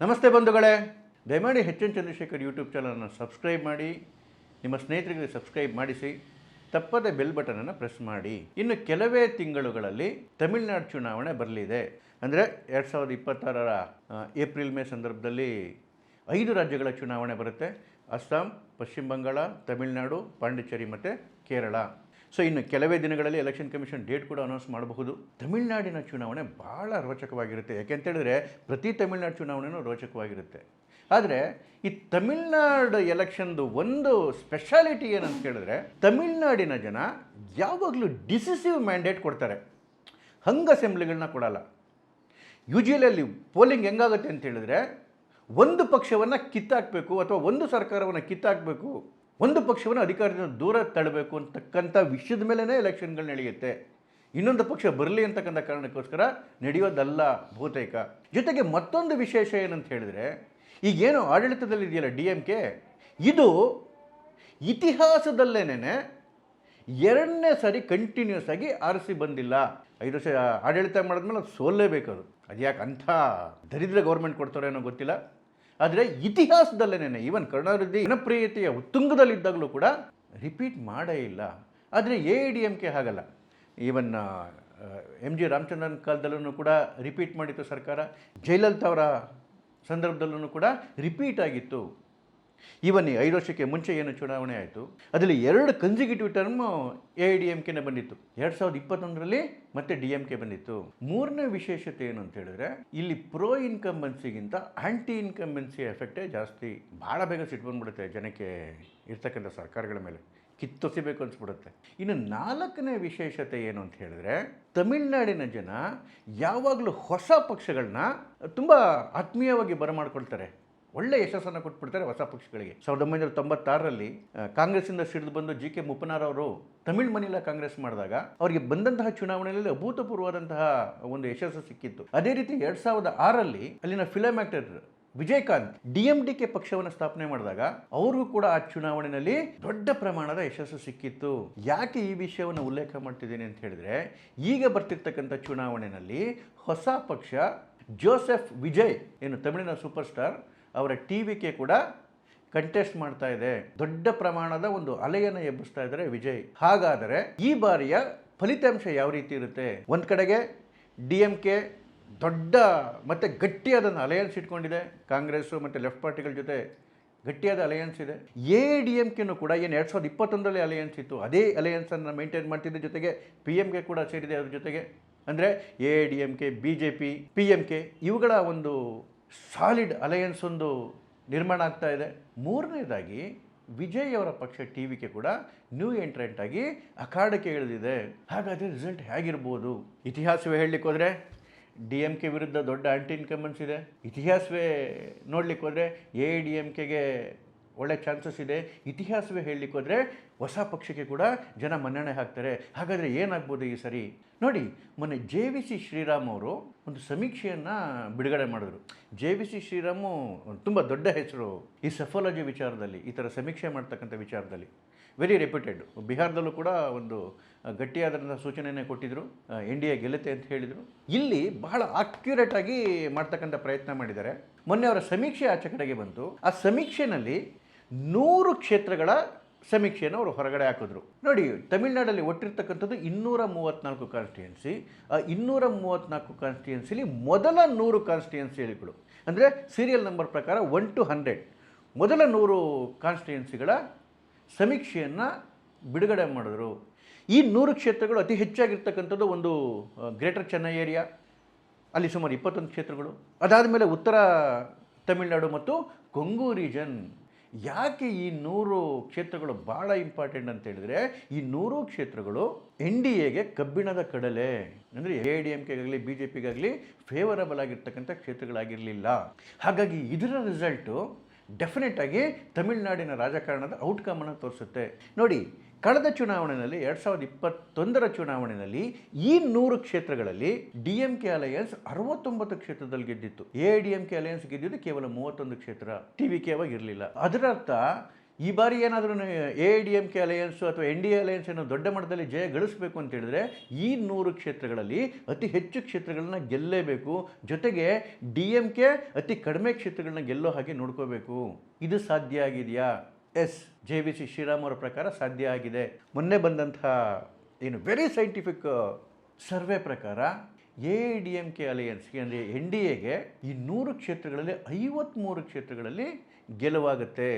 ನಮಸ್ತೆ ಬಂಧುಗಳೇ, ದಯಮಾಡಿ ಎಚ್ ಎನ್ ಚಂದ್ರಶೇಖರ್ ಯೂಟ್ಯೂಬ್ ಚಾನಲನ್ನು ಸಬ್ಸ್ಕ್ರೈಬ್ ಮಾಡಿ, ನಿಮ್ಮ ಸ್ನೇಹಿತರಿಗೆ ಸಬ್ಸ್ಕ್ರೈಬ್ ಮಾಡಿಸಿ, ತಪ್ಪದೆ ಬೆಲ್ ಬಟನನ್ನು ಪ್ರೆಸ್ ಮಾಡಿ. ಇನ್ನು ಕೆಲವೇ ತಿಂಗಳುಗಳಲ್ಲಿ ತಮಿಳುನಾಡು ಚುನಾವಣೆ ಬರಲಿದೆ. ಅಂದರೆ 2026ರ ಏಪ್ರಿಲ್ ಮೇ ಸಂದರ್ಭದಲ್ಲಿ 5 ರಾಜ್ಯಗಳ ಚುನಾವಣೆ ಬರುತ್ತೆ. ಅಸ್ಸಾಂ, ಪಶ್ಚಿಮ ಬಂಗಾಳ, ತಮಿಳುನಾಡು, ಪಾಂಡಿಚೇರಿ ಮತ್ತು ಕೇರಳ. ಸೊ ಇನ್ನು ಕೆಲವೇ ದಿನಗಳಲ್ಲಿ ಎಲೆಕ್ಷನ್ ಕಮಿಷನ್ ಡೇಟ್ ಕೂಡ ಅನೌನ್ಸ್ ಮಾಡಬಹುದು. ತಮಿಳುನಾಡಿನ ಚುನಾವಣೆ ಭಾಳ ರೋಚಕವಾಗಿರುತ್ತೆ. ಯಾಕೆಂತೇಳಿದ್ರೆ ಪ್ರತಿ ತಮಿಳುನಾಡು ಚುನಾವಣೆಯೂ ರೋಚಕವಾಗಿರುತ್ತೆ. ಆದರೆ ಈ ತಮಿಳುನಾಡು ಎಲೆಕ್ಷನ್ದು ಒಂದು ಸ್ಪೆಷಾಲಿಟಿ ಏನಂತ ಕೇಳಿದ್ರೆ, ತಮಿಳುನಾಡಿನ ಜನ ಯಾವಾಗಲೂ ಡಿಸಿಸಿವ್ ಮ್ಯಾಂಡೇಟ್ ಕೊಡ್ತಾರೆ, ಹಂಗ್ ಅಸೆಂಬ್ಲಿಗಳನ್ನ ಕೊಡಲ್ಲ. ಯೂಶುವಲಿ ಪೋಲಿಂಗ್ ಹೆಂಗಾಗುತ್ತೆ ಅಂತ ಹೇಳಿದ್ರೆ, ಒಂದು ಪಕ್ಷವನ್ನು ಕಿತ್ತಾಕಬೇಕು ಅಥವಾ ಒಂದು ಸರ್ಕಾರವನ್ನು ಕಿತ್ತಾಕಬೇಕು, ಒಂದು ಪಕ್ಷವನ್ನು ಅಧಿಕಾರದಿಂದ ದೂರ ತಳ್ಳಬೇಕು ಅಂತಕ್ಕಂಥ ವಿಷಯದ ಮೇಲೇ ಎಲೆಕ್ಷನ್ಗಳು ನಡೆಯುತ್ತೆ. ಇನ್ನೊಂದು ಪಕ್ಷ ಬರಲಿ ಅಂತಕ್ಕಂಥ ಕಾರಣಕ್ಕೋಸ್ಕರ ನಡೆಯೋದಲ್ಲ ಬಹುತೇಕ. ಜೊತೆಗೆ ಮತ್ತೊಂದು ವಿಶೇಷ ಏನಂತ ಹೇಳಿದ್ರೆ, ಈಗೇನು ಆಡಳಿತದಲ್ಲಿ ಇದೆಯಲ್ಲ DMK, ಇದು ಇತಿಹಾಸದಲ್ಲೇನೆ 2ನೇ ಸಾರಿ ಕಂಟಿನ್ಯೂಸ್ ಆಗಿ ಆರಿಸಿ ಬಂದಿಲ್ಲ. 5 ವರ್ಷ ಆಡಳಿತ ಮಾಡಿದ್ಮೇಲೆ ಅದು ಸೋಲ್ಲೇಬೇಕು. ಅದು ಯಾಕೆ ಅಂಥ ದರಿದ್ರ ಗೌರ್ಮೆಂಟ್ ಕೊಡ್ತಾರೋ ಏನೋ ಗೊತ್ತಿಲ್ಲ. ಆದರೆ ಇತಿಹಾಸದಲ್ಲೇನೆ ಈವನ್ ಕರುಣಾನಿಧಿ ಜನಪ್ರಿಯತೆಯ ಉತ್ತುಂಗದಲ್ಲಿದ್ದಾಗಲೂ ಕೂಡ ರಿಪೀಟ್ ಮಾಡೇ ಇಲ್ಲ. ಆದರೆ AIADMK ಹಾಗಲ್ಲ. ಈವನ್ MG ರಾಮಚಂದ್ರನ್ ಕಾಲದಲ್ಲೂ ಕೂಡ ರಿಪೀಟ್ ಮಾಡಿತ್ತು ಸರ್ಕಾರ. ಜಯಲಲಿತಾ ಅವರ ಸಂದರ್ಭದಲ್ಲೂ ಕೂಡ ರಿಪೀಟ್ ಆಗಿತ್ತು. ಈವನ್ 5 ವರ್ಷಕ್ಕೆ ಮುಂಚೆ ಏನು ಚುನಾವಣೆ ಆಯಿತು, ಅದರಲ್ಲಿ 2 ಕನ್ಸಿಕ್ಯೂಟಿವ್ ಟರ್ಮ್ AIADMKನೇ ಬಂದಿತ್ತು. 2021ರಲ್ಲಿ ಮತ್ತೆ DMK ಬಂದಿತ್ತು. 3ನೇ ವಿಶೇಷತೆ ಏನು ಅಂತ ಹೇಳಿದ್ರೆ, ಇಲ್ಲಿ ಪ್ರೋ ಇನ್ಕಂಬೆನ್ಸಿಗಿಂತ ಆ್ಯಂಟಿ ಇನ್ಕಂಬೆನ್ಸಿ ಎಫೆಕ್ಟೇ ಜಾಸ್ತಿ. ಭಾಳ ಬೇಗ ಸಿಟ್ಟು ಬಂದ್ಬಿಡುತ್ತೆ ಜನಕ್ಕೆ ಇರ್ತಕ್ಕಂಥ ಸರ್ಕಾರಗಳ ಮೇಲೆ, ಕಿತ್ತೊಸಿಬೇಕು ಅನಿಸ್ಬಿಡುತ್ತೆ. ಇನ್ನು 4ನೇ ವಿಶೇಷತೆ ಏನು ಅಂತ ಹೇಳಿದ್ರೆ, ತಮಿಳುನಾಡಿನ ಜನ ಯಾವಾಗಲೂ ಹೊಸ ಪಕ್ಷಗಳನ್ನ ತುಂಬ ಆತ್ಮೀಯವಾಗಿ ಬರಮಾಡ್ಕೊಳ್ತಾರೆ, ಒಳ್ಳೆ ಯಶಸ್ಸನ್ನು ಕೊಟ್ಬಿಡ್ತಾರೆ ಹೊಸ ಪಕ್ಷಗಳಿಗೆ. 1996ರಲ್ಲಿ ಕಾಂಗ್ರೆಸ್ಸಿಂದ ಸಿಡಿದು ಬಂದು GK ಮುಪ್ಪನಾರ್ ಅವರು ತಮಿಳ್ ಮನಿಲಾ ಕಾಂಗ್ರೆಸ್ ಮಾಡಿದಾಗ ಅವರಿಗೆ ಬಂದಂತಹ ಚುನಾವಣೆಯಲ್ಲಿ ಅಭೂತಪೂರ್ವವಾದಂತಹ ಒಂದು ಯಶಸ್ಸು ಸಿಕ್ಕಿತ್ತು. ಅದೇ ರೀತಿ 2006ರಲ್ಲಿ ಅಲ್ಲಿನ ಫಿಲಮ್ ಆಕ್ಟರ್ ವಿಜಯಕಾಂತ್ DMDK ಪಕ್ಷವನ್ನು ಸ್ಥಾಪನೆ ಮಾಡಿದಾಗ ಅವ್ರಿಗೂ ಕೂಡ ಆ ಚುನಾವಣೆಯಲ್ಲಿ ದೊಡ್ಡ ಪ್ರಮಾಣದ ಯಶಸ್ಸು ಸಿಕ್ಕಿತ್ತು. ಯಾಕೆ ಈ ವಿಷಯವನ್ನು ಉಲ್ಲೇಖ ಮಾಡ್ತಿದ್ದೀನಿ ಅಂತ ಹೇಳಿದ್ರೆ, ಈಗ ಬರ್ತಿರ್ತಕ್ಕಂಥ ಚುನಾವಣೆಯಲ್ಲಿ ಹೊಸ ಪಕ್ಷ ಜೋಸೆಫ್ ವಿಜಯ್ ಏನು ತಮಿಳಿನ ಸೂಪರ್ ಸ್ಟಾರ್ ಅವರ TVK ಕೂಡ ಕಂಟೆಸ್ಟ್ ಮಾಡ್ತಾ ಇದೆ. ದೊಡ್ಡ ಪ್ರಮಾಣದ ಒಂದು ಅಲೆಯನ್ನು ಎಬ್ಬಿಸ್ತಾ ಇದ್ದಾರೆ ವಿಜಯ್. ಹಾಗಾದರೆ ಈ ಬಾರಿಯ ಫಲಿತಾಂಶ ಯಾವ ರೀತಿ ಇರುತ್ತೆ? ಒಂದು ಕಡೆಗೆ DMK ದೊಡ್ಡ ಮತ್ತು ಗಟ್ಟಿಯಾದ ಅಲಯನ್ಸ್ ಇಟ್ಕೊಂಡಿದೆ, ಕಾಂಗ್ರೆಸ್ಸು ಮತ್ತು ಲೆಫ್ಟ್ ಪಾರ್ಟಿಗಳ ಜೊತೆ ಗಟ್ಟಿಯಾದ ಅಲಯನ್ಸ್ ಇದೆ. AIADMKನೂ ಕೂಡ ಏನು 2021ರಲ್ಲಿ ಅಲಯನ್ಸ್ ಇತ್ತು, ಅದೇ ಅಲಯನ್ಸನ್ನು ಮೇಂಟೈನ್ ಮಾಡ್ತಿದ್ದೆ. ಜೊತೆಗೆ PMK ಕೂಡ ಸೇರಿದೆ ಅದ್ರ ಜೊತೆಗೆ. ಅಂದರೆ AIADMK, BJP, PMK ಇವುಗಳ ಒಂದು ಸಾಲಿಡ್ ಅಲಯನ್ಸ್ ಒಂದು ನಿರ್ಮಾಣ ಆಗ್ತಾ ಇದೆ. 3ನೇದಾಗಿ ವಿಜಯ್ ಅವರ ಪಕ್ಷ TVK ಕೂಡ ನ್ಯೂ ಎಂಟ್ರೆಂಟ್ ಆಗಿ ಅಖಾಡಕ್ಕೆ ಇಳಿದಿದೆ. ಹಾಗಾದರೆ ರಿಸಲ್ಟ್ ಹೇಗಿರ್ಬೋದು? ಇತಿಹಾಸವೇ ಹೇಳಲಿಕ್ಕೆ ಹೋದರೆ DMK ವಿರುದ್ಧ ದೊಡ್ಡ ಆ್ಯಂಟಿ ಇನ್ಕಂಬೆನ್ಸ್ ಇದೆ. ಇತಿಹಾಸವೇ ನೋಡಲಿಕ್ಕೆ ಹೋದರೆ AIADMKಗೆ ಒಳ್ಳೆ ಚಾನ್ಸಸ್ ಇದೆ. ಇತಿಹಾಸವೇ ಹೇಳಲಿಕ್ಕೆ ಹೋದರೆ ಹೊಸ ಪಕ್ಷಕ್ಕೆ ಕೂಡ ಜನ ಮನ್ನಣೆ ಹಾಕ್ತಾರೆ. ಹಾಗಾದರೆ ಏನಾಗ್ಬೋದು ಈ ಸರಿ? ನೋಡಿ, ಮೊನ್ನೆ JVC ಶ್ರೀರಾಮ್ ಅವರು ಒಂದು ಸಮೀಕ್ಷೆಯನ್ನು ಬಿಡುಗಡೆ ಮಾಡಿದ್ರು. JVC ಶ್ರೀರಾಮು ತುಂಬ ದೊಡ್ಡ ಹೆಸರು ಈ ಸೆಫಾಲಜಿ ವಿಚಾರದಲ್ಲಿ, ಈ ಥರ ಸಮೀಕ್ಷೆ ಮಾಡ್ತಕ್ಕಂಥ ವಿಚಾರದಲ್ಲಿ. Very reputed. ಬಿಹಾರದಲ್ಲೂ ಕೂಡ ಒಂದು ಗಟ್ಟಿಯಾದಂಥ ಸೂಚನೆಯೇ ಕೊಟ್ಟಿದ್ದರು, NDA ಗೆಲ್ಲುತ್ತೆ ಅಂತ ಹೇಳಿದರು. ಇಲ್ಲಿ ಬಹಳ ಅಕ್ಯುರೇಟಾಗಿ ಮಾಡ್ತಕ್ಕಂಥ ಪ್ರಯತ್ನ ಮಾಡಿದ್ದಾರೆ. ಮೊನ್ನೆ ಅವರ ಸಮೀಕ್ಷೆ ಆಚೆ ಕಡೆಗೆ ಬಂತು. ಆ ಸಮೀಕ್ಷೆಯಲ್ಲಿ 100 ಕ್ಷೇತ್ರಗಳ ಸಮೀಕ್ಷೆಯನ್ನು ಅವರು ಹೊರಗಡೆ ಹಾಕಿದ್ರು. ನೋಡಿ, ತಮಿಳುನಾಡಲ್ಲಿ ಒಟ್ಟಿರ್ತಕ್ಕಂಥದ್ದು 234 ಕಾನ್ಸ್ಟಿಟ್ಯೂನ್ಸಿ. ಆ 234 ಕಾನ್ಸ್ಟಿಟ್ಯೂನ್ಸಿಲಿ ಮೊದಲ 100 ಕಾನ್ಸ್ಟಿಟ್ಯೂನ್ಸಿಗಳು, ಅಂದರೆ ಸೀರಿಯಲ್ ನಂಬರ್ ಪ್ರಕಾರ 1 to 100 ಮೊದಲ 100 ಕಾನ್ಸ್ಟಿಟ್ಯೂನ್ಸಿಗಳ ಸಮೀಕ್ಷೆಯನ್ನು ಬಿಡುಗಡೆ ಮಾಡಿದ್ರು. ಈ 100 ಕ್ಷೇತ್ರಗಳು ಅತಿ ಹೆಚ್ಚಾಗಿರ್ತಕ್ಕಂಥದ್ದು ಒಂದು ಗ್ರೇಟರ್ ಚೆನ್ನೈ ಏರಿಯಾ, ಅಲ್ಲಿ ಸುಮಾರು 21 ಕ್ಷೇತ್ರಗಳು. ಅದಾದಮೇಲೆ ಉತ್ತರ ತಮಿಳುನಾಡು ಮತ್ತು ಕೊಂಗು ರೀಜನ್. ಯಾಕೆ ಈ 100 ಕ್ಷೇತ್ರಗಳು ಭಾಳ ಇಂಪಾರ್ಟೆಂಟ್ ಅಂತ ಹೇಳಿದ್ರೆ, ಈ 100 ಕ್ಷೇತ್ರಗಳು NDAಗೆ ಕಬ್ಬಿಣದ ಕಡಲೆ, ಅಂದರೆ AIADMKಗಾಗಲಿ BJPಗಾಗಲಿ ಫೇವರಬಲ್ ಆಗಿರ್ತಕ್ಕಂಥ ಕ್ಷೇತ್ರಗಳಾಗಿರಲಿಲ್ಲ. ಹಾಗಾಗಿ ಇದರ ರಿಸಲ್ಟು ಡೆಫಿನೆಟ್ ಆಗಿ ತಮಿಳುನಾಡಿನ ರಾಜಕಾರಣದ ಔಟ್ಕಮನ್ನು ತೋರಿಸುತ್ತೆ. ನೋಡಿ, ಕಳೆದ ಚುನಾವಣೆಯಲ್ಲಿ 2021ರ ಚುನಾವಣೆಯಲ್ಲಿ ಈ 100 ಕ್ಷೇತ್ರಗಳಲ್ಲಿ DMK ಅಲಯನ್ಸ್ 69 ಕ್ಷೇತ್ರದಲ್ಲಿ ಗೆದ್ದಿತ್ತು. AIADMK ಅಲಯನ್ಸ್ ಗೆದ್ದಿದ್ದು ಕೇವಲ 31 ಕ್ಷೇತ್ರ. TVK ಅವಾಗ ಇರಲಿಲ್ಲ. ಅದರ ಅರ್ಥ ಈ ಬಾರಿ ಏನಾದರೂ AIDMK ಅಲಯನ್ಸು ಅಥವಾ NDA ಅಲಯನ್ಸ್ ಏನೋ ದೊಡ್ಡ ಮಟ್ಟದಲ್ಲಿ ಜಯ ಗಳಿಸಬೇಕು ಅಂತ ಹೇಳಿದ್ರೆ ಈ 100 ಕ್ಷೇತ್ರಗಳಲ್ಲಿ ಅತಿ ಹೆಚ್ಚು ಕ್ಷೇತ್ರಗಳನ್ನ ಗೆಲ್ಲೇಬೇಕು. ಜೊತೆಗೆ DMK ಅತಿ ಕಡಿಮೆ ಕ್ಷೇತ್ರಗಳನ್ನ ಗೆಲ್ಲೋ ಹಾಗೆ ನೋಡ್ಕೋಬೇಕು. ಇದು ಸಾಧ್ಯ ಆಗಿದೆಯಾ? ಎಸ್, JVC ಶ್ರೀರಾಮ್ ಅವರ ಪ್ರಕಾರ ಸಾಧ್ಯ ಆಗಿದೆ. ಮೊನ್ನೆ ಬಂದಂತಹ ಏನು ವೆರಿ ಸೈಂಟಿಫಿಕ್ ಸರ್ವೆ ಪ್ರಕಾರ AIDMK ಅಲಯನ್ಸ್ಗೆ ಅಂದರೆ NDAಗೆ ಈ 100 ಕ್ಷೇತ್ರಗಳಲ್ಲಿ 53 ಕ್ಷೇತ್ರಗಳಲ್ಲಿ ಗೆಲುವಾಗುತ್ತೆ.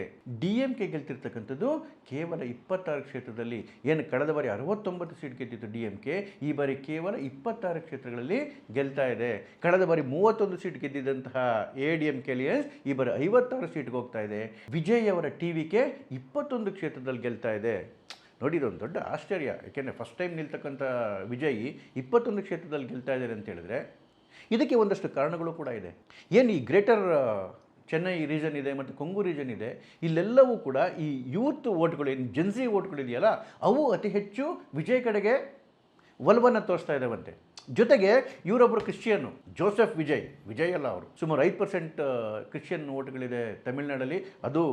DMK ಗೆಲ್ತಿರ್ತಕ್ಕಂಥದ್ದು ಕೇವಲ 26 ಕ್ಷೇತ್ರದಲ್ಲಿ. ಏನು ಕಳೆದ ಬಾರಿ 69 ಸೀಟ್ ಗೆದ್ದಿತ್ತು DMK, ಈ ಬಾರಿ ಕೇವಲ 26 ಕ್ಷೇತ್ರಗಳಲ್ಲಿ ಗೆಲ್ತಾ ಇದೆ. ಕಳೆದ ಬಾರಿ 31 ಸೀಟ್ ಗೆದ್ದಿದ್ದಂತಹ AIDMK ಅಲಯನ್ಸ್ ಈ ಬಾರಿ 56 ಸೀಟ್ಗೆ ಹೋಗ್ತಾ ಇದೆ. ವಿಜಯ್ ಅವರ TVK 21 ಕ್ಷೇತ್ರದಲ್ಲಿ ಗೆಲ್ತಾ ಇದೆ. ನೋಡಿ, ಇದೊಂದು ದೊಡ್ಡ ಆಶ್ಚರ್ಯ. ಯಾಕೆಂದರೆ ಫಸ್ಟ್ ಟೈಮ್ ನಿಲ್ತಕ್ಕಂಥ ವಿಜಯ್ 21 ಕ್ಷೇತ್ರದಲ್ಲಿ ಗೆಲ್ತಾ ಇದ್ದಾರೆ ಅಂತ ಹೇಳಿದ್ರೆ ಇದಕ್ಕೆ ಒಂದಷ್ಟು ಕಾರಣಗಳು ಕೂಡ ಇದೆ. ಏನು ಈ ಗ್ರೇಟರ್ ಚೆನ್ನೈ ರೀಜನ್ ಇದೆ ಮತ್ತು ಕೊಂಗು ರೀಜನ್ ಇದೆ, ಇಲ್ಲೆಲ್ಲವೂ ಕೂಡ ಈ ಯೂತ್ ಓಟ್ಗಳು, ಏನು ಜೆನ್ಸಿ ಓಟ್ಗಳಿದೆಯಲ್ಲ, ಅವು ಅತಿ ಹೆಚ್ಚು ವಿಜಯ್ ಕಡೆಗೆ ಒಲವನ್ನು ತೋರಿಸ್ತಾ ಇದ್ದಾವಂತೆ. ಜೊತೆಗೆ ಇವರೊಬ್ಬರು ಕ್ರಿಶ್ಚಿಯನ್ನು, ಜೋಸೆಫ್ ವಿಜಯ್ ಅಲ್ಲ, ಅವರು ಸುಮಾರು 5% ಕ್ರಿಶ್ಚಿಯನ್ ಓಟ್ಗಳಿದೆ ತಮಿಳ್ನಾಡಲ್ಲಿ. ಅದು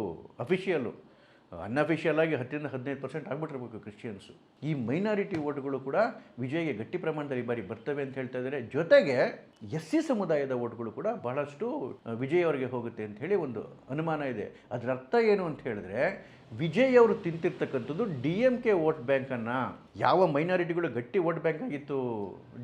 ಅಫಿಷಿಯಲ್ಲು. ಅನ್ಅಫಿಷಿಯಲ್ ಆಗಿ 10-15% ಆಗಿಬಿಟ್ಟಿರ್ಬೇಕು ಕ್ರಿಶ್ಚಿಯನ್ಸು. ಈ ಮೈನಾರಿಟಿ ಓಟ್ಗಳು ಕೂಡ ವಿಜಯ್ಗೆ ಗಟ್ಟಿ ಪ್ರಮಾಣದಲ್ಲಿ ಈ ಬಾರಿ ಬರ್ತವೆ ಅಂತ ಹೇಳ್ತಾ ಇದ್ದಾರೆ. ಜೊತೆಗೆ SC ಸಮುದಾಯದ ಓಟ್ಗಳು ಕೂಡ ಬಹಳಷ್ಟು ವಿಜಯ್ ಅವರಿಗೆ ಹೋಗುತ್ತೆ ಅಂತ ಹೇಳಿ ಒಂದು ಅನುಮಾನ ಇದೆ. ಅದರ ಅರ್ಥ ಏನು ಅಂತ ಹೇಳಿದ್ರೆ, ವಿಜಯ್ ಅವರು ತಿಂತಿರ್ತಕ್ಕಂಥದ್ದು DMK ವೋಟ್ ಬ್ಯಾಂಕನ್ನು. ಯಾವ ಮೈನಾರಿಟಿಗಳು ಗಟ್ಟಿ ವೋಟ್ ಬ್ಯಾಂಕ್ ಆಗಿತ್ತು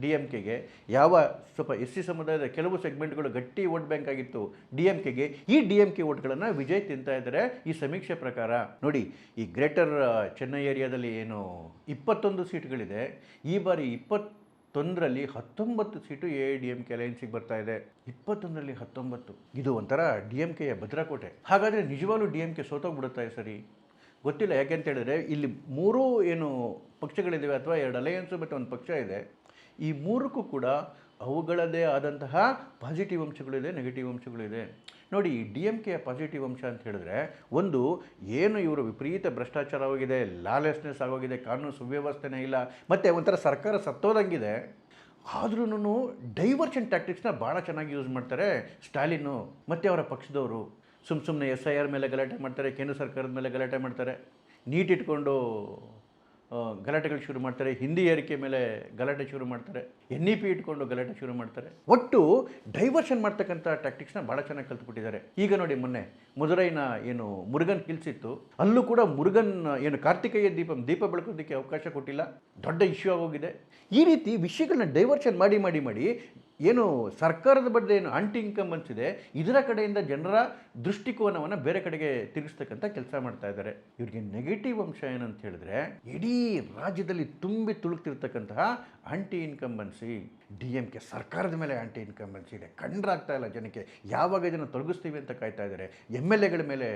DMKಗೆ, ಯಾವ ಸ್ವಲ್ಪ SC ಸಮುದಾಯದ ಕೆಲವು ಸೆಗ್ಮೆಂಟ್ಗಳು ಗಟ್ಟಿ ವೋಟ್ ಬ್ಯಾಂಕ್ ಆಗಿತ್ತು DMKಗೆ, ಈ DMK ವೋಟ್ಗಳನ್ನು ವಿಜಯ್ ತಿಂತಾ ಇದ್ದಾರೆ ಈ ಸಮೀಕ್ಷೆ ಪ್ರಕಾರ. ನೋಡಿ, ಈ ಗ್ರೇಟರ್ ಚೆನ್ನೈ ಏರಿಯಾದಲ್ಲಿ ಏನು 21 ಸೀಟ್ಗಳಿದೆ, ಈ ಬಾರಿ 21ರಲ್ಲಿ 19 ಸೀಟು AIDMK ಅಲಯನ್ಸಿಗೆ ಬರ್ತಾ ಇದೆ. 21ರಲ್ಲಿ 19. ಇದು ಒಂಥರ DMKಯ ಭದ್ರಕೋಟೆ. ಹಾಗಾದರೆ ನಿಜವಾಗ್ಲೂ DMK ಸೋತೋಗ್ಬಿಡುತ್ತಾ ಸರಿ? ಗೊತ್ತಿಲ್ಲ. ಯಾಕೆಂತ ಹೇಳಿದ್ರೆ ಇಲ್ಲಿ 3 ಏನು ಪಕ್ಷಗಳಿದ್ದಾವೆ, ಅಥವಾ 2 ಅಲಯನ್ಸು ಮತ್ತು 1 ಪಕ್ಷ ಇದೆ. ಈ 3ಕ್ಕೂ ಕೂಡ ಅವುಗಳದೇ ಆದಂತಹ ಪಾಸಿಟಿವ್ ಅಂಶಗಳಿದೆ, ನೆಗೆಟಿವ್ ಅಂಶಗಳಿದೆ. ನೋಡಿ, DMKಯ ಪಾಸಿಟಿವ್ ಅಂಶ ಅಂತ ಹೇಳಿದ್ರೆ, ಒಂದು ಏನು ಇವರು ವಿಪರೀತ ಭ್ರಷ್ಟಾಚಾರವಾಗಿದೆ, ಲಾಲೆಸ್ನೆಸ್ ಆಗೋಗಿದೆ, ಕಾನೂನು ಸುವ್ಯವಸ್ಥೆನೇ ಇಲ್ಲ, ಮತ್ತು ಒಂಥರ ಸರ್ಕಾರ ಸತ್ತೋದಂಗಿದೆ. ಆದ್ರೂ ಡೈವರ್ಷನ್ ಟ್ಯಾಕ್ಟಿಕ್ಸ್ನ ಭಾಳ ಚೆನ್ನಾಗಿ ಯೂಸ್ ಮಾಡ್ತಾರೆ ಸ್ಟಾಲಿನ್ನು ಮತ್ತು ಅವರ ಪಕ್ಷದವರು. ಸುಮ್ಮನೆ SIR ಮೇಲೆ ಗಲಾಟೆ ಮಾಡ್ತಾರೆ, ಕೇಂದ್ರ ಸರ್ಕಾರದ ಮೇಲೆ ಗಲಾಟೆ ಮಾಡ್ತಾರೆ, ನೀಟ್ ಇಟ್ಕೊಂಡು ಗಲಾಟೆಗಳು ಶುರು ಮಾಡ್ತಾರೆ, ಹಿಂದಿ ಏರಿಕೆ ಮೇಲೆ ಗಲಾಟೆ ಶುರು ಮಾಡ್ತಾರೆ, NEP ಇಟ್ಕೊಂಡು ಗಲಾಟೆ ಶುರು ಮಾಡ್ತಾರೆ. ಒಟ್ಟು ಡೈವರ್ಷನ್ ಮಾಡ್ತಕ್ಕಂಥ ಟ್ಯಾಕ್ಟಿಕ್ಸ್ನ ಭಾಳ ಚೆನ್ನಾಗಿ ಕಲ್ತ್ಬಿಟ್ಟಿದ್ದಾರೆ. ಈಗ ನೋಡಿ, ಮೊನ್ನೆ ಮದುರೈನ ಏನು ಮುರುಗನ್ ಹಿಲ್ಸ್ ಇತ್ತು, ಅಲ್ಲೂ ಕೂಡ ಮುರುಗನ್ ಏನು ಕಾರ್ತಿಕೇಯ ದೀಪ ಬೆಳಕೋದಕ್ಕೆ ಅವಕಾಶ ಕೊಟ್ಟಿಲ್ಲ, ದೊಡ್ಡ ಇಶ್ಯೂ ಆಗೋಗಿದೆ. ಈ ರೀತಿ ವಿಷಯಗಳನ್ನ ಡೈವರ್ಷನ್ ಮಾಡಿ ಏನು ಸರ್ಕಾರದ ಬಗ್ಗೆ ಏನು ಆಂಟಿ ಇನ್ಕಂಬನ್ಸ್ ಇದೆ, ಇದರ ಕಡೆಯಿಂದ ಜನರ ದೃಷ್ಟಿಕೋನವನ್ನು ಬೇರೆ ಕಡೆಗೆ ತಿರುಗಿಸ್ತಕ್ಕಂಥ ಕೆಲಸ ಮಾಡ್ತಾ ಇದ್ದಾರೆ. ಇವರಿಗೆ ನೆಗೆಟಿವ್ ಅಂಶ ಏನಂತ ಹೇಳಿದ್ರೆ, ಇಡೀ ರಾಜ್ಯದಲ್ಲಿ ತುಂಬಿ ತುಳುಕ್ತಿರ್ತಕ್ಕಂತಹ ಆಂಟಿ ಇನ್ಕಂಬನ್ಸಿ. DMK ಸರ್ಕಾರದ ಮೇಲೆ ಆಂಟಿ ಇನ್ಕಂಬನ್ಸಿ ಇದೆ, ಕಂಡ್ರಾಗ್ತಾ ಇಲ್ಲ ಜನಕ್ಕೆ. ಯಾವಾಗ ಇದನ್ನು ತೊಲಗಿಸ್ತೀವಿ ಅಂತ ಕಾಯ್ತಾ ಇದ್ದಾರೆ. MLAಗಳ ಮೇಲೆ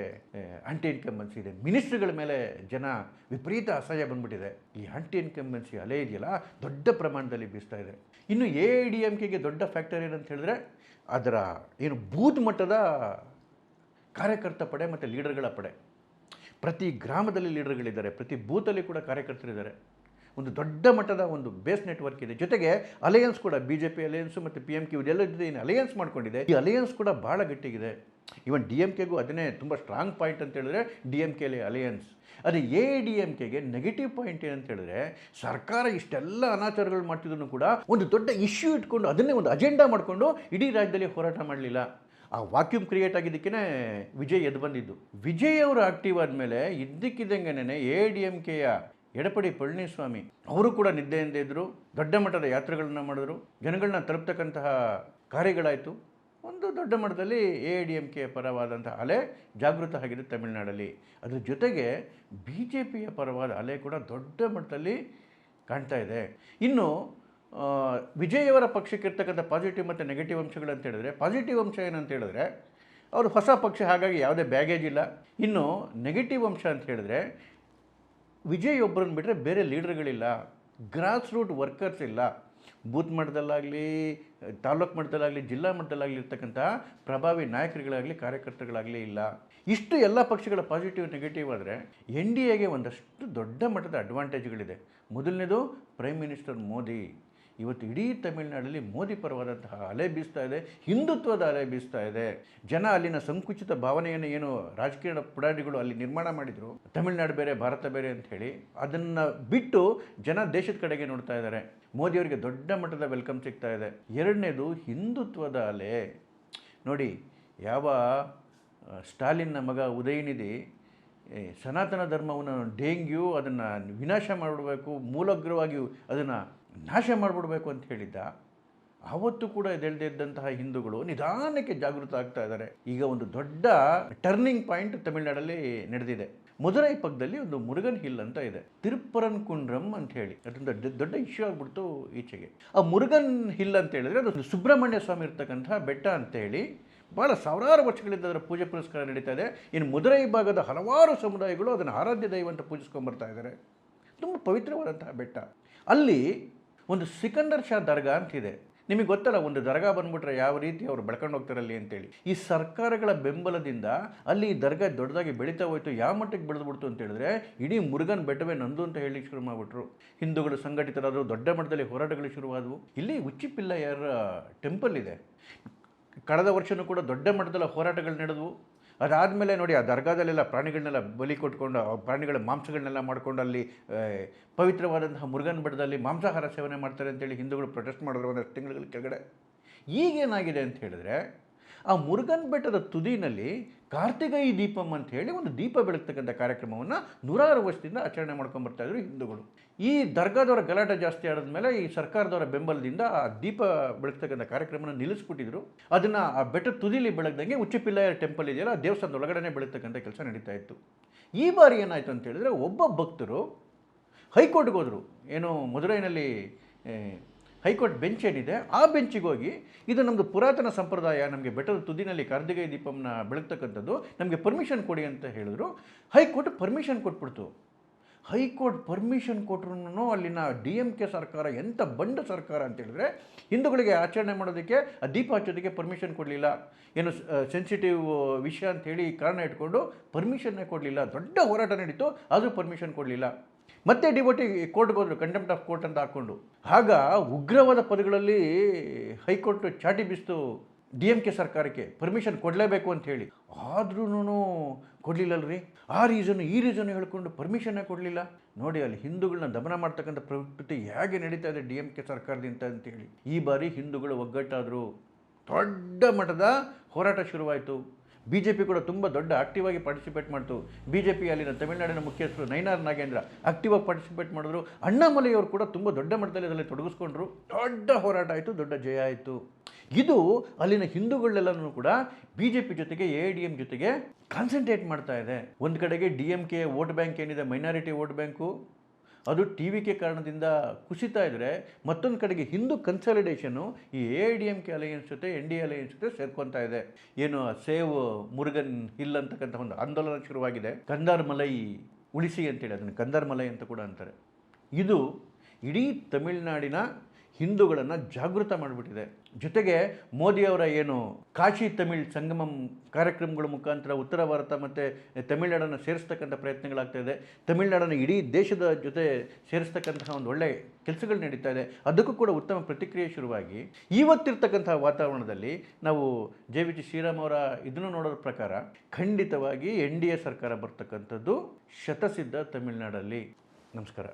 ಆಂಟಿ ಇನ್ಕಂಬನ್ಸಿ ಇದೆ, ಮಿನಿಸ್ಟ್ರಿಗಳ ಮೇಲೆ ಜನ ವಿಪರೀತ ಅಸಹ್ಯ ಬಂದ್ಬಿಟ್ಟಿದೆ. ಈ ಆಂಟಿ ಇನ್ಕಂಬನ್ಸಿ ಅಲೆ ಇದೆಯಲ್ಲ, ದೊಡ್ಡ ಪ್ರಮಾಣದಲ್ಲಿ ಬೀಸ್ತಾ ಇದೆ. ಇನ್ನು AIDMKಗೆ ದೊಡ್ಡ ಫ್ಯಾಕ್ಟರ್ ಏನಂತ ಹೇಳಿದ್ರೆ, ಅದರ ಏನು ಬೂತ್ ಮಟ್ಟದ ಕಾರ್ಯಕರ್ತ ಪಡೆ ಮತ್ತು ಲೀಡರ್ಗಳ ಪಡೆ. ಪ್ರತಿ ಗ್ರಾಮದಲ್ಲಿ ಲೀಡರ್ಗಳಿದ್ದಾರೆ, ಪ್ರತಿ ಬೂತಲ್ಲಿ ಕೂಡ ಕಾರ್ಯಕರ್ತರಿದ್ದಾರೆ. ಒಂದು ದೊಡ್ಡ ಮಟ್ಟದ ಒಂದು ಬೇಸ್ ನೆಟ್ವರ್ಕ್ ಇದೆ. ಜೊತೆಗೆ ಅಲಯನ್ಸ್ ಕೂಡ, BJP ಅಲಯನ್ಸು ಮತ್ತು PMK ಇದೆಲ್ಲ ಏನು ಅಲಯನ್ಸ್ ಮಾಡ್ಕೊಂಡಿದೆ, ಈ ಅಲಯನ್ಸ್ ಕೂಡ ಭಾಳ ಗಟ್ಟಿಗಿದೆ. ಈವನ್ DMKಗೂ ಅದನ್ನೇ ತುಂಬ ಸ್ಟ್ರಾಂಗ್ ಪಾಯಿಂಟ್ ಅಂತ ಹೇಳಿದ್ರೆ DMK ಅಲಯನ್ಸ್. ಅದೇ AIDMKಗೆ ನೆಗೆಟಿವ್ ಪಾಯಿಂಟ್ ಏನಂತ ಹೇಳಿದ್ರೆ, ಸರ್ಕಾರ ಇಷ್ಟೆಲ್ಲ ಅನಾಚಾರಗಳು ಮಾಡ್ತಿದ್ರು ಕೂಡ ಒಂದು ದೊಡ್ಡ ಇಶ್ಯೂ ಇಟ್ಕೊಂಡು ಅದನ್ನೇ ಒಂದು ಅಜೆಂಡಾ ಮಾಡಿಕೊಂಡು ಇಡೀ ರಾಜ್ಯದಲ್ಲಿ ಹೋರಾಟ ಮಾಡಲಿಲ್ಲ. ಆ ವಾಕ್ಯೂಮ್ ಕ್ರಿಯೇಟ್ ಆಗಿದ್ದಕ್ಕೇ ವಿಜಯ್ ಎದ್ದು ಬಂದಿದ್ದು. ವಿಜಯ್ ಅವರು ಆಕ್ಟಿವ್ ಆದಮೇಲೆ ಇದ್ದಕ್ಕಿದ್ದಂಗೆನೇ AIDMKಯ ಎಡಪಡಿ ಪಳನಿಸ್ವಾಮಿ ಅವರು ಕೂಡ ನಿದ್ದೆಯಿಂದ ಇದ್ದರು, ದೊಡ್ಡ ಮಟ್ಟದ ಯಾತ್ರೆಗಳನ್ನ ಮಾಡಿದ್ರು, ಜನಗಳನ್ನ ತಲುಪ್ತಕ್ಕಂತಹ ಕಾರ್ಯಗಳಾಯಿತು. ಒಂದು ದೊಡ್ಡ ಮಟ್ಟದಲ್ಲಿ AIDMK ಪರವಾದಂಥ ಅಲೆ ಜಾಗೃತ ಆಗಿದೆ ತಮಿಳುನಾಡಲ್ಲಿ. ಅದ್ರ ಜೊತೆಗೆ BJPಯ ಪರವಾದ ಅಲೆ ಕೂಡ ದೊಡ್ಡ ಮಟ್ಟದಲ್ಲಿ ಕಾಣ್ತಾ ಇದೆ. ಇನ್ನು ವಿಜಯವರ ಪಕ್ಷಕ್ಕಿರ್ತಕ್ಕಂಥ ಪಾಸಿಟಿವ್ ಮತ್ತು ನೆಗೆಟಿವ್ ಅಂಶಗಳಂತ ಹೇಳಿದ್ರೆ, ಪಾಸಿಟಿವ್ ಅಂಶ ಏನಂತ ಹೇಳಿದ್ರೆ, ಅವರು ಹೊಸ ಪಕ್ಷ, ಹಾಗಾಗಿ ಯಾವುದೇ ಬ್ಯಾಗೇಜ್ ಇಲ್ಲ. ಇನ್ನು ನೆಗೆಟಿವ್ ಅಂಶ ಅಂತ ಹೇಳಿದ್ರೆ, ವಿಜಯ್ ಒಬ್ಬರನ್ನು ಬಿಟ್ಟರೆ ಬೇರೆ ಲೀಡರ್ಗಳಿಲ್ಲ, ಗ್ರಾಸ್ ರೂಟ್ ವರ್ಕರ್ಸ್ ಇಲ್ಲ. ಬೂತ್ ಮಟ್ಟದಲ್ಲಾಗಲಿ, ತಾಲೂಕು ಮಟ್ಟದಲ್ಲಾಗಲಿ, ಜಿಲ್ಲಾ ಮಟ್ಟದಲ್ಲಾಗಲಿ ಇರ್ತಕ್ಕಂಥ ಪ್ರಭಾವಿ ನಾಯಕರುಗಳಾಗಲಿ, ಕಾರ್ಯಕರ್ತರುಗಳಾಗಲಿ ಇಲ್ಲ. ಇಷ್ಟು ಎಲ್ಲ ಪಕ್ಷಗಳ ಪಾಸಿಟಿವ್ ನೆಗೆಟಿವ್ ಆದರೆ NDAಗೆ ಒಂದಷ್ಟು ದೊಡ್ಡ ಮಟ್ಟದ ಅಡ್ವಾಂಟೇಜ್ಗಳಿದೆ. ಮೊದಲನೇದು ಪ್ರೈಮ್ ಮಿನಿಸ್ಟರ್ ಮೋದಿ. ಇವತ್ತು ಇಡೀ ತಮಿಳುನಾಡಲ್ಲಿ ಮೋದಿ ಪರವಾದಂತಹ ಅಲೆ ಬೀಸ್ತಾ ಇದೆ, ಹಿಂದುತ್ವದ ಅಲೆ ಬೀಸ್ತಾ ಇದೆ. ಜನ ಅಲ್ಲಿನ ಸಂಕುಚಿತ ಭಾವನೆಯನ್ನು ಏನು ರಾಜಕೀಯ ಪುಡಾರಿಗಳು ಅಲ್ಲಿ ನಿರ್ಮಾಣ ಮಾಡಿದರು, ತಮಿಳುನಾಡು ಬೇರೆ ಭಾರತ ಬೇರೆ ಅಂತ ಹೇಳಿ, ಅದನ್ನು ಬಿಟ್ಟು ಜನ ದೇಶದ ಕಡೆಗೆ ನೋಡ್ತಾ ಇದ್ದಾರೆ. ಮೋದಿಯವರಿಗೆ ದೊಡ್ಡ ಮಟ್ಟದ ವೆಲ್ಕಮ್ ಸಿಗ್ತಾ ಇದೆ. ಎರಡನೇದು ಹಿಂದುತ್ವದ ಅಲೆ. ನೋಡಿ, ಯಾವ ಸ್ಟಾಲಿನ್ನ ಮಗ ಉದಯನಿಧಿ ಸನಾತನ ಧರ್ಮವನ್ನು ಡೆಂಗ್ಯೂ ಅದನ್ನು ವಿನಾಶ ಮಾಡಿಬಿಡಬೇಕು, ಮೂಲಗ್ರವಾಗಿ ಅದನ್ನು ನಾಶ ಮಾಡಿಬಿಡ್ಬೇಕು ಅಂತ ಹೇಳಿದ್ದ, ಆವತ್ತು ಕೂಡ ಎದ್ದೇಳದೇ ಇದ್ದಂತಹ ಹಿಂದೂಗಳು ನಿಧಾನಕ್ಕೆ ಜಾಗೃತ ಆಗ್ತಾ ಇದ್ದಾರೆ. ಈಗ ಒಂದು ದೊಡ್ಡ ಟರ್ನಿಂಗ್ ಪಾಯಿಂಟ್ ತಮಿಳುನಾಡಲ್ಲಿ ನಡೆದಿದೆ. ಮದುರೈ ಪಕ್ಕದಲ್ಲಿ ಒಂದು ಮುರುಗನ್ ಹಿಲ್ ಅಂತ ಇದೆ, ತಿರುಪ್ಪರನ್ ಕುಂಡ್ರಂ ಅಂತ ಹೇಳಿ, ಅದೊಂದು ದೊಡ್ಡ ಇಶ್ಯೂ ಆಗ್ಬಿಡ್ತು ಈಚೆಗೆ. ಆ ಮುರುಗನ್ ಹಿಲ್ ಅಂತ ಹೇಳಿದ್ರೆ ಅದು ಸುಬ್ರಹ್ಮಣ್ಯ ಸ್ವಾಮಿ ಇರ್ತಕ್ಕಂತಹ ಬೆಟ್ಟ ಅಂತೇಳಿ ಭಾಳ ಸಾವಿರಾರು ವರ್ಷಗಳಿಂದ ಅದರ ಪೂಜೆ ಪುರಸ್ಕಾರ ನಡೀತಾ ಇದೆ. ಇನ್ನು ಮದುರೈ ಭಾಗದ ಹಲವಾರು ಸಮುದಾಯಗಳು ಅದನ್ನು ಆರಾಧ್ಯ ದೈವ ಅಂತ ಪೂಜಿಸ್ಕೊಂಡ್ಬರ್ತಾ ಇದ್ದಾರೆ. ತುಂಬ ಪವಿತ್ರವಾದಂತಹ ಬೆಟ್ಟ. ಅಲ್ಲಿ ಒಂದು ಸಿಕಂದರ್ ಶಾ ದರ್ಗಾ ಅಂತಿದೆ. ನಿಮಗೆ ಗೊತ್ತಲ್ಲ, ಒಂದು ದರ್ಗಾ ಬಂದ್ಬಿಟ್ರೆ ಯಾವ ರೀತಿ ಅವರು ಬೆಳ್ಕೊಂಡು ಹೋಗ್ತಾರಲ್ಲಿ ಅಂತೇಳಿ. ಈ ಸರ್ಕಾರಗಳ ಬೆಂಬಲದಿಂದ ಅಲ್ಲಿ ಈ ದರ್ಗಾ ದೊಡ್ಡದಾಗಿ ಬೆಳೀತಾ ಹೋಯಿತು. ಯಾವ ಮಟ್ಟಕ್ಕೆ ಬೆಳೆದ್ಬಿಡ್ತು ಅಂತ ಹೇಳಿದ್ರೆ, ಇಡೀ ಮುರುಗನ್ ಬೆಟ್ಟವೇ ನಂದು ಅಂತ ಹೇಳಿ ಶುರು ಮಾಡಿಬಿಟ್ರು. ಹಿಂದೂಗಳು ಸಂಘಟಿತರಾದರು, ದೊಡ್ಡ ಮಟ್ಟದಲ್ಲಿ ಹೋರಾಟಗಳು ಶುರುವಾದವು. ಇಲ್ಲಿ ಉಚ್ಚಿಪಿಲ್ಲಯ್ಯರ ಟೆಂಪಲ್ ಇದೆ. ಕಳೆದ ವರ್ಷವೂ ಕೂಡ ದೊಡ್ಡ ಮಟ್ಟದಲ್ಲಿ ಹೋರಾಟಗಳು ನಡೆದವು. ಅದಾದಮೇಲೆ ನೋಡಿ, ಆ ದರ್ಗಾದಲ್ಲೆಲ್ಲ ಪ್ರಾಣಿಗಳನ್ನೆಲ್ಲ ಬಲಿ ಕೊಟ್ಕೊಂಡು, ಪ್ರಾಣಿಗಳ ಮಾಂಸಗಳನ್ನೆಲ್ಲ ಮಾಡ್ಕೊಂಡು ಅಲ್ಲಿ ಪವಿತ್ರವಾದಂತಹ ಮುರುಗನ್ ಬೆಟ್ಟದಲ್ಲಿ ಮಾಂಸಾಹಾರ ಸೇವನೆ ಮಾಡ್ತಾರೆ ಅಂತೇಳಿ ಹಿಂದೂಗಳು ಪ್ರೊಟೆಸ್ಟ್ ಮಾಡಿದ್ರು ಒಂದಷ್ಟು ತಿಂಗಳ ಕೆಳಗಡೆ. ಈಗೇನಾಗಿದೆ ಅಂತ ಹೇಳಿದ್ರೆ, ಆ ಮುರುಗನ್ ಬೆಟ್ಟದ ತುದಿನಲ್ಲಿ ಕಾರ್ತಿಕೈ ದೀಪಂ ಅಂತ ಹೇಳಿ ಒಂದು ದೀಪ ಬೆಳಗ್ತಕ್ಕಂಥ ಕಾರ್ಯಕ್ರಮವನ್ನು ನೂರಾರು ವರ್ಷದಿಂದ ಆಚರಣೆ ಮಾಡ್ಕೊಂಡ್ಬರ್ತಾಯಿದ್ರು ಹಿಂದೂಗಳು. ಈ ದರ್ಗಾದವರ ಗಲಾಟೆ ಜಾಸ್ತಿ ಆಡಿದ್ಮೇಲೆ ಈ ಸರ್ಕಾರದವರ ಬೆಂಬಲದಿಂದ ಆ ದೀಪ ಬೆಳಗ್ತಕ್ಕಂಥ ಕಾರ್ಯಕ್ರಮನ ನಿಲ್ಲಿಸ್ಬಿಟ್ಟಿದ್ರು. ಅದನ್ನು ಆ ಬೆಟ್ಟದ ತುದಿಲಿ ಬೆಳಗ್ದಂಗೆ ಉಚ್ಚಿಪಿಲ್ಲಯ್ಯರ ಟೆಂಪಲ್ ಇದೆಯಲ್ಲ, ಆ ದೇವಸ್ಥಾನದ ಒಳಗಡೆ ಬೆಳಗ್ತಕ್ಕಂಥ ಕೆಲಸ ನಡೀತಾ ಇತ್ತು. ಈ ಬಾರಿ ಏನಾಯಿತು ಅಂತ ಹೇಳಿದ್ರೆ, ಒಬ್ಬ ಭಕ್ತರು ಹೈಕೋರ್ಟ್ಗೆ ಹೋದರು. ಏನು ಮದುರೈನಲ್ಲಿ ಹೈಕೋರ್ಟ್ ಬೆಂಚ್ ಏನಿದೆ, ಆ ಬೆಂಚಿಗೆ ಹೋಗಿ ಇದು ನಮ್ಮದು ಪುರಾತನ ಸಂಪ್ರದಾಯ, ನಮಗೆ ಬೆಟ್ಟದ ತುದಿನಲ್ಲಿ ಕಾರ್ತಿಕೈ ದೀಪಂನ ಬೆಳಗ್ತಕ್ಕಂಥದ್ದು, ನಮಗೆ ಪರ್ಮಿಷನ್ ಕೊಡಿ ಅಂತ ಹೇಳಿದ್ರು. ಹೈಕೋರ್ಟ್ ಪರ್ಮಿಷನ್ ಕೊಟ್ಬಿಡ್ತು. ಹೈಕೋರ್ಟ್ ಪರ್ಮಿಷನ್ ಕೊಟ್ಟರು ಅಲ್ಲಿನ DMK ಸರ್ಕಾರ ಎಂಥ ಬಂಡ ಸರ್ಕಾರ ಅಂತ ಹೇಳಿದ್ರೆ, ಹಿಂದೂಗಳಿಗೆ ಆಚರಣೆ ಮಾಡೋದಕ್ಕೆ, ಆ ದೀಪ ಹಚ್ಚೋದಕ್ಕೆ ಪರ್ಮಿಷನ್ ಕೊಡಲಿಲ್ಲ. ಏನು ಸೆನ್ಸಿಟಿವ್ ವಿಷಯ ಅಂಥೇಳಿ ಕಾರಣ ಇಟ್ಕೊಂಡು ಪರ್ಮಿಷನ್ನೇ ಕೊಡಲಿಲ್ಲ. ದೊಡ್ಡ ಹೋರಾಟ ನಡೀತು, ಆದರೂ ಪರ್ಮಿಷನ್ ಕೊಡಲಿಲ್ಲ. ಮತ್ತೆ ಡಿವೋಟಿ ಕೋರ್ಟ್ಗೆ ಹೋದರು, ಕಂಟೆಂಪ್ಟ್ ಆಫ್ ಕೋರ್ಟ್ ಅಂತ ಹಾಕ್ಕೊಂಡು. ಆಗ ಉಗ್ರವಾದ ಪದಗಳಲ್ಲಿ ಹೈಕೋರ್ಟ್ ಚಾಟಿ ಬೀಸ್ತು DMK ಸರ್ಕಾರಕ್ಕೆ, ಪರ್ಮಿಷನ್ ಕೊಡಲೇಬೇಕು ಅಂತ ಹೇಳಿ. ಆದ್ರೂ ಕೊಡಲಿಲ್ಲಲ್ರಿ. ಆ ರೀಸನ್ನು ಈ ರೀಸನ್ನು ಹೇಳ್ಕೊಂಡು ಪರ್ಮಿಷನ್ನೇ ಕೊಡಲಿಲ್ಲ. ನೋಡಿ, ಅಲ್ಲಿ ಹಿಂದೂಗಳನ್ನ ದಮನ ಮಾಡ್ತಕ್ಕಂಥ ಪ್ರವೃತ್ತಿ ಹೇಗೆ ನಡೀತಾ ಇದೆ DMK ಸರ್ಕಾರದಿಂದ ಅಂತೇಳಿ. ಈ ಬಾರಿ ಹಿಂದೂಗಳು ಒಗ್ಗಟ್ಟಾದರು, ದೊಡ್ಡ ಮಟ್ಟದ ಹೋರಾಟ ಶುರುವಾಯಿತು. BJP ಕೂಡ ತುಂಬ ದೊಡ್ಡ ಆಕ್ಟಿವ್ ಆಗಿ ಪಾರ್ಟಿಸಿಪೇಟ್ ಮಾಡ್ತು. BJP ಅಲ್ಲಿನ ತಮಿಳುನಾಡಿನ ಮುಖ್ಯಸ್ಥರು ನೈನಾರ್ ನಾಗೇಂದ್ರ ಆಕ್ಟಿವ್ ಆಗಿ ಪಾರ್ಟಿಸಿಪೇಟ್ ಮಾಡಿದ್ರು. ಅಣ್ಣಾಮಲೈಯವರು ಕೂಡ ತುಂಬ ದೊಡ್ಡ ಮಟ್ಟದಲ್ಲಿ ಅದರಲ್ಲಿ ತೊಡಗಿಸ್ಕೊಂಡ್ರು. ದೊಡ್ಡ ಹೋರಾಟ ಆಯಿತು, ದೊಡ್ಡ ಜಯ ಆಯಿತು. ಇದು ಅಲ್ಲಿನ ಹಿಂದೂಗಳೆಲ್ಲನೂ ಕೂಡ BJP ಜೊತೆಗೆ AIDM ಜೊತೆಗೆ ಕಾನ್ಸಂಟ್ರೇಟ್ ಮಾಡ್ತಾ ಇದೆ. ಒಂದು ಕಡೆಗೆ DMK ವೋಟ್ ಬ್ಯಾಂಕ್ ಏನಿದೆ, ಮೈನಾರಿಟಿ ವೋಟ್ ಬ್ಯಾಂಕು, ಅದು TVK ಕಾರಣದಿಂದ ಕುಸಿತಾ ಇದ್ದರೆ, ಮತ್ತೊಂದು ಕಡೆಗೆ ಹಿಂದೂ ಕನ್ಸಾಲಿಡೇಷನು ಈ AIDMK ಅಲಯನ್ಸ್ ಜೊತೆ NDA ಅಲಯನ್ಸ್ ಜೊತೆ ಸೇರ್ಕೊತಾ ಇದೆ. ಏನು ಸೇವ್ ಮುರುಗನ್ ಹಿಲ್ ಅಂತಕ್ಕಂಥ ಒಂದು ಆಂದೋಲನ ಶುರುವಾಗಿದೆ. ಕಂದಾರ್ ಮಲೈ ಉಳಿಸಿ ಅಂತೇಳಿ, ಅದನ್ನು ಕಂದಾರ್ ಮಲೈ ಅಂತ ಕೂಡ ಅಂತಾರೆ. ಇದು ಇಡೀ ತಮಿಳುನಾಡಿನ ಹಿಂದೂಗಳನ್ನು ಜಾಗೃತ ಮಾಡಿಬಿಟ್ಟಿದೆ. ಜೊತೆಗೆ ಮೋದಿಯವರ ಏನು ಕಾಶಿ ತಮಿಳ್ ಸಂಗಮಂ ಕಾರ್ಯಕ್ರಮಗಳ ಮುಖಾಂತರ ಉತ್ತರ ಭಾರತ ಮತ್ತು ತಮಿಳುನಾಡನ್ನು ಸೇರಿಸ್ತಕ್ಕಂಥ ಪ್ರಯತ್ನಗಳಾಗ್ತಾಯಿದೆ. ತಮಿಳುನಾಡನ್ನು ಇಡೀ ದೇಶದ ಜೊತೆ ಸೇರಿಸ್ತಕ್ಕಂತಹ ಒಂದು ಒಳ್ಳೆಯ ಕೆಲಸಗಳು ನಡೀತಾ ಇದೆ. ಅದಕ್ಕೂ ಕೂಡ ಉತ್ತಮ ಪ್ರತಿಕ್ರಿಯೆ ಶುರುವಾಗಿ ಇವತ್ತಿರ್ತಕ್ಕಂತಹ ವಾತಾವರಣದಲ್ಲಿ ನಾವು JVG ಶ್ರೀರಾಮ್ ಅವರ ಇದನ್ನು ನೋಡೋದ್ರ ಪ್ರಕಾರ ಖಂಡಿತವಾಗಿ NDA ಸರ್ಕಾರ ಬರ್ತಕ್ಕಂಥದ್ದು ಶತಸಿದ್ಧ ತಮಿಳುನಾಡಲ್ಲಿ. ನಮಸ್ಕಾರ.